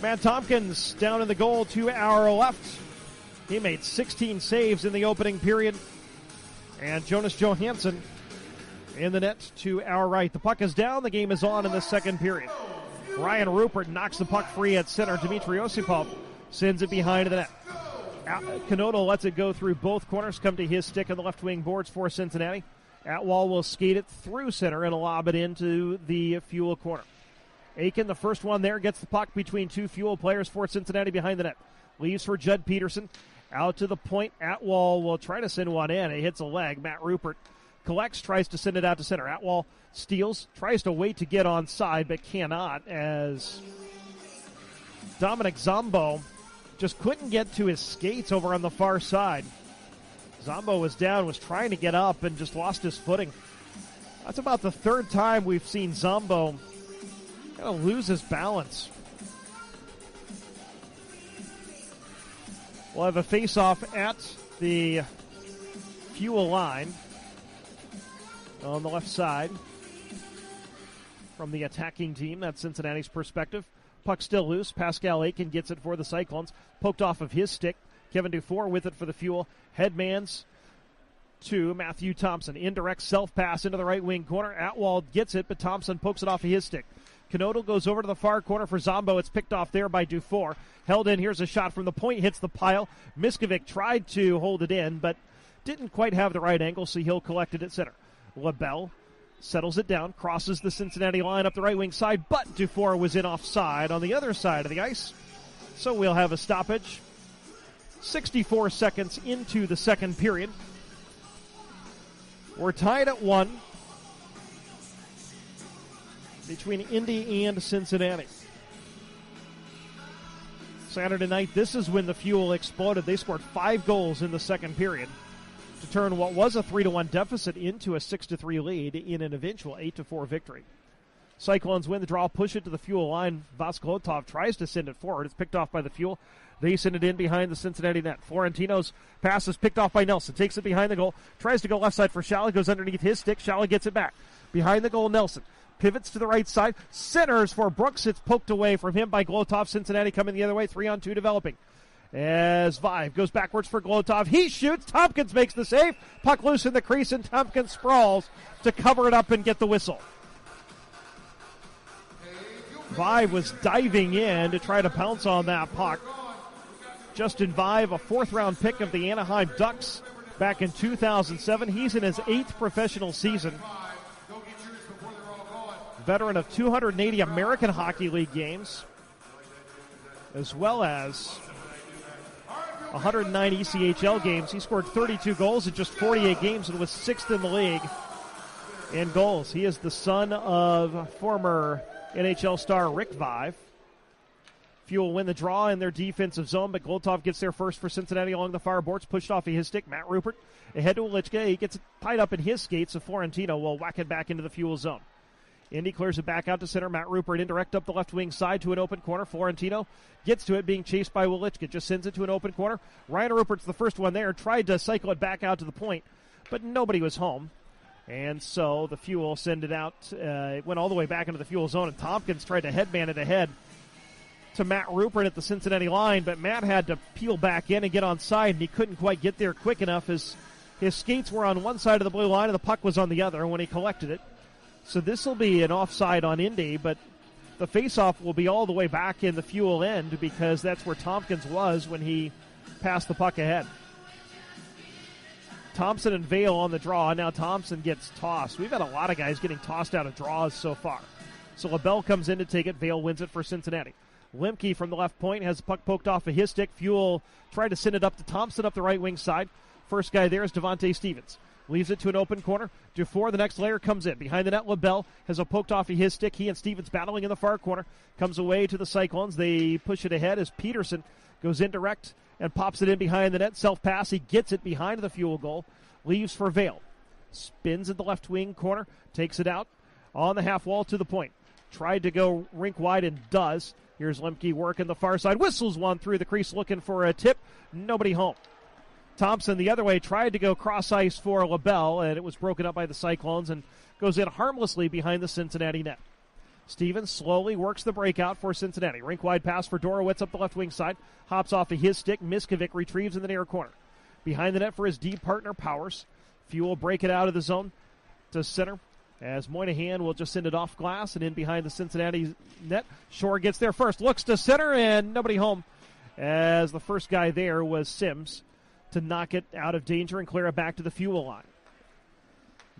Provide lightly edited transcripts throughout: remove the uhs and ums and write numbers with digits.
Matt Tompkins down in the goal to our left. He made 16 saves in the opening period. And Jonas Johansson in the net to our right. The puck is down. The game is on in the second period. Ryan Rupert knocks the puck free at center. Dmitry Osipov sends it behind the net. Canotto lets it go through both corners, come to his stick on the left wing boards for Cincinnati. Atwall will skate it through center and lob it into the Fuel corner. Aiken, the first one there, gets the puck between two Fuel players for Cincinnati behind the net. Leaves for Judd Peterson. Out to the point. Atwall will try to send one in. It hits a leg. Matt Rupert collects, tries to send it out to center. Atwall steals, tries to wait to get onside, but cannot, as Dominic Zombo just couldn't get to his skates over on the far side. Zombo was down, was trying to get up, and just lost his footing. That's about the third time we've seen Zombo kind of lose his balance. We'll have a face-off at the Fuel line on the left side from the attacking team. That's Cincinnati's perspective. Puck still loose. Pascal Aiken gets it for the Cyclones. Poked off of his stick. Kevin Dufour with it for the Fuel. Headmans to Matthew Thompson. Indirect self-pass into the right wing corner. Atwall gets it, but Thompson pokes it off of his stick. Canotto goes over to the far corner for Zombo. It's picked off there by Dufour. Held in. Here's a shot from the point. Hits the pile. Miskovic tried to hold it in, but didn't quite have the right angle, so he'll collect it at center. LaBelle settles it down, crosses the Cincinnati line up the right wing side, but Dufour was in offside on the other side of the ice. So we'll have a stoppage. 64 seconds into the second period. We're tied at 1 between Indy and Cincinnati. Saturday night, this is when the Fuel exploded. They scored 5 goals in the second period to turn what was a 3-1 deficit into a 6-3 lead in an eventual 8-4 victory. Cyclones win the draw, push it to the Fuel line. Vaskolotov tries to send it forward. It's picked off by the Fuel. They send it in behind the Cincinnati net. Florentino's pass is picked off by Nelson. Takes it behind the goal. Tries to go left side for Shalley. Goes underneath his stick. Shalley gets it back. Behind the goal, Nelson. Pivots to the right side. Centers for Brooks. It's poked away from him by Glotov. Cincinnati coming the other way. 3-on-2 developing. As Vive goes backwards for Glotov. He shoots. Tompkins makes the save. Puck loose in the crease, and Tompkins sprawls to cover it up and get the whistle. Vive was diving in to try to pounce on that puck. Justin Vive, a fourth-round pick of the Anaheim Ducks back in 2007. He's in his 8th professional season. Veteran of 280 American Hockey League games, as well as 109 ECHL games. He scored 32 goals in just 48 games and was 6th in the league in goals. He is the son of former NHL star Rick Vive. Fuel win the draw in their defensive zone, but Glotov gets there first for Cincinnati along the far boards, pushed off of his stick. Matt Rupert ahead to Welichka. He gets it tied up in his skates, so Florentino will whack it back into the Fuel zone. Indy clears it back out to center. Matt Rupert indirect up the left wing side to an open corner. Florentino gets to it, being chased by Welichka. Just sends it to an open corner. Ryan Rupert's the first one there. Tried to cycle it back out to the point, but nobody was home. And so the Fuel send it out. It went all the way back into the Fuel zone, and Tompkins tried to headman it ahead to Matt Rupert at the Cincinnati line, but Matt had to peel back in and get on side, and he couldn't quite get there quick enough as his skates were on one side of the blue line and the puck was on the other when he collected it. So this will be an offside on Indy, but the faceoff will be all the way back in the Fuel end because that's where Tompkins was when he passed the puck ahead. Thompson and Vale on the draw. Now Thompson gets tossed. We've had a lot of guys getting tossed out of draws so far. So LaBelle comes in to take it. Vale wins it for Cincinnati. Lemke from the left point has the puck poked off of his stick. Fuel tried to send it up to Thompson up the right wing side. First guy there is Devontae Stevens. Leaves it to an open corner. Dufour, the next layer, comes in. Behind the net, LaBelle has a poked off of his stick. He and Stevens battling in the far corner. Comes away to the Cyclones. They push it ahead as Peterson goes indirect and pops it in behind the net. Self-pass. He gets it behind the Fuel goal. Leaves for Vale. Spins at the left wing corner. Takes it out on the half wall to the point. Tried to go rink wide and does. Here's Lemke working the far side. Whistles one through the crease looking for a tip. Nobody home. Thompson the other way tried to go cross ice for LaBelle, and it was broken up by the Cyclones and goes in harmlessly behind the Cincinnati net. Stevens slowly works the breakout for Cincinnati. Rink-wide pass for Dorowitz up the left wing side. Hops off of his stick. Miskovic retrieves in the near corner. Behind the net for his deep partner, Powers. Fuel break it out of the zone to center, as Moynihan will just send it off glass and in behind the Cincinnati net. Shore gets there first. Looks to center and nobody home, as the first guy there was Sims to knock it out of danger and clear it back to the Fuel line.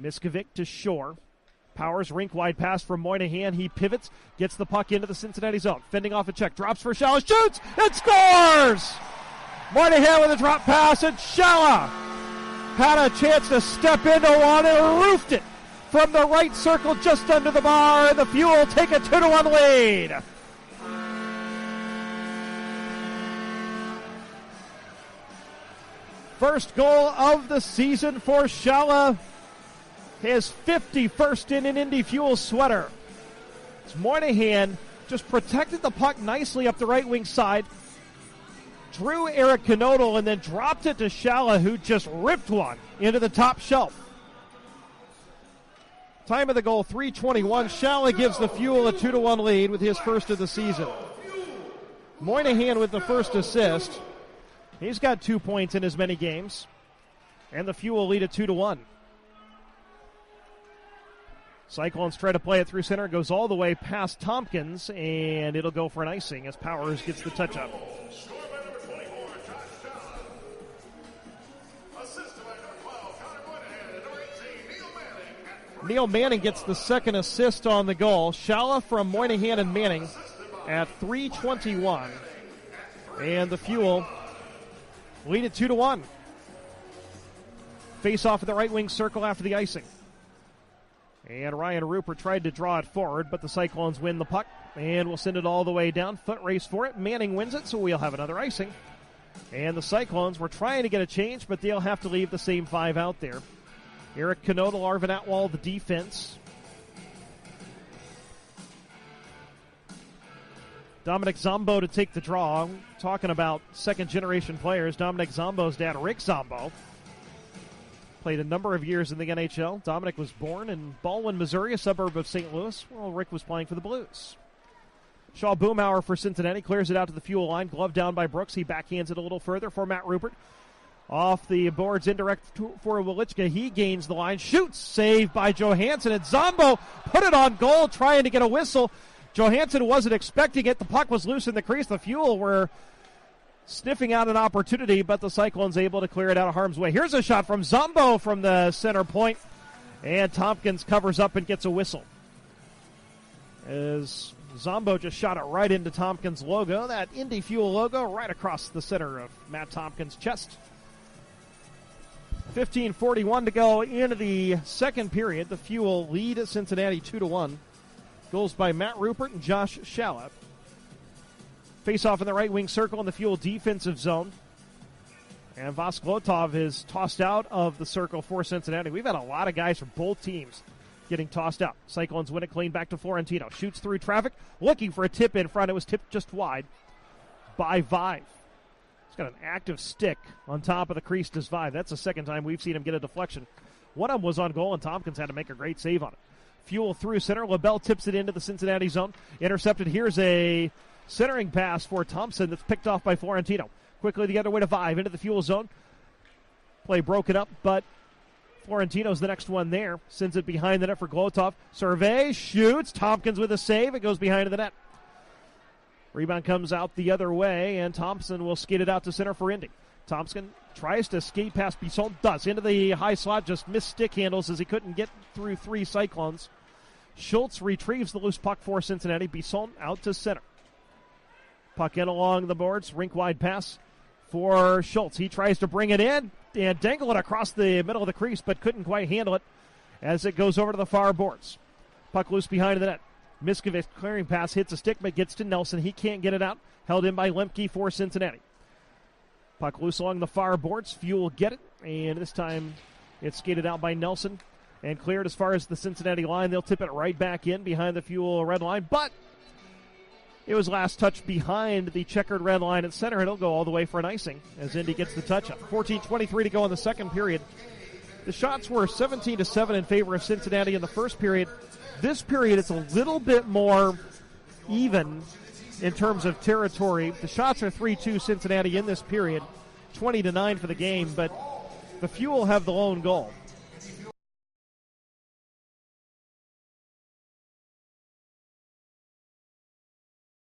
Miskovic to Shore. Powers, rink-wide pass from Moynihan. He pivots, gets the puck into the Cincinnati zone. Fending off a check, drops for Shala, shoots, and scores! Moynihan with a drop pass, and Shala had a chance to step into one and roofed it from the right circle just under the bar, and the Fuel take a 2-1 lead. First goal of the season for Shala. His 51st in an Indy Fuel sweater. It's Moynihan just protected the puck nicely up the right wing side. Drew Eric Knodel and then dropped it to Shala, who just ripped one into the top shelf. Time of the goal, 3:21. Shala gives the Fuel a 2-1 lead with his first of the season. Moynihan with the first assist. He's got 2 points in as many games. And the Fuel lead at 2-1. Cyclones try to play it through center. Goes all the way past Tompkins, and it'll go for an icing as Powers gets the touch-up. Neil Manning gets the second assist on the goal. Shala from Moynihan and Manning at 3:21. And the Fuel lead at 2-1. Face off at the right wing circle after the icing. And Ryan Rupert tried to draw it forward, but the Cyclones win the puck and will send it all the way down. Foot race for it. Manning wins it, so we'll have another icing. And the Cyclones were trying to get a change, but they'll have to leave the same 5 out there. Eric Knodel, Arvin Atwall, the defense. Dominic Zombo to take the draw. Talking about second-generation players, Dominic Zombo's dad, Rick Zombo, played a number of years in the NHL. Dominic was born in Baldwin, Missouri, a suburb of St. Louis, while Rick was playing for the Blues. Shaw Boomhauer for Cincinnati clears it out to the Fuel line. Glove down by Brooks. He backhands it a little further for Matt Rupert. Off the boards, indirect for Welichka. He gains the line. Shoots. Saved by Johansson. And Zombo put it on goal, trying to get a whistle. Johansson wasn't expecting it. The puck was loose in the crease. The Fuel were sniffing out an opportunity, but the Cyclones able to clear it out of harm's way. Here's a shot from Zombo from the center point, and Tompkins covers up and gets a whistle. As Zombo just shot it right into Tompkins' logo, that Indy Fuel logo right across the center of Matt Tompkins' chest. 15:41 to go into the second period. The Fuel lead at Cincinnati 2-1. Goals by Matt Rupert and Josh Shala. Face-off in the right wing circle in the Fuel defensive zone. And Vosklotov is tossed out of the circle for Cincinnati. We've had a lot of guys from both teams getting tossed out. Cyclones win it clean back to Florentino. Shoots through traffic, looking for a tip in front. It was tipped just wide by Vive. He's got an active stick on top of the crease to Vive. That's the second time we've seen him get a deflection. One of them was on goal, and Tompkins had to make a great save on it. Fuel through center. LaBelle tips it into the Cincinnati zone. Intercepted. Here's a centering pass for Thompson that's picked off by Florentino. Quickly the other way to Vive into the Fuel zone. Play broken up, but Florentino's the next one there. Sends it behind the net for Glotov. Survey, shoots. Tompkins with a save. It goes behind the net. Rebound comes out the other way, and Thompson will skate it out to center for Indy. Thompson tries to skate past Bisson. Does. Into the high slot. Just missed stick handles as he couldn't get through 3 Cyclones. Schultz retrieves the loose puck for Cincinnati. Bisson out to center. Puck in along the boards. Rink-wide pass for Schultz. He tries to bring it in and dangle it across the middle of the crease, but couldn't quite handle it as it goes over to the far boards. Puck loose behind the net. Miskovic's clearing pass hits a stick, but gets to Nelson. He can't get it out. Held in by Lemke for Cincinnati. Puck loose along the far boards. Fuel get it, and this time it's skated out by Nelson and cleared as far as the Cincinnati line. They'll tip it right back in behind the Fuel red line, but it was last touched behind the checkered red line at center. It'll go all the way for an icing as Indy gets the touch-up. 14:23 to go in the second period. The shots were 17-7 in favor of Cincinnati in the first period. This period, it's a little bit more even in terms of territory. The shots are 3-2 Cincinnati in this period, 20-9 for the game, but the Fuel have the lone goal.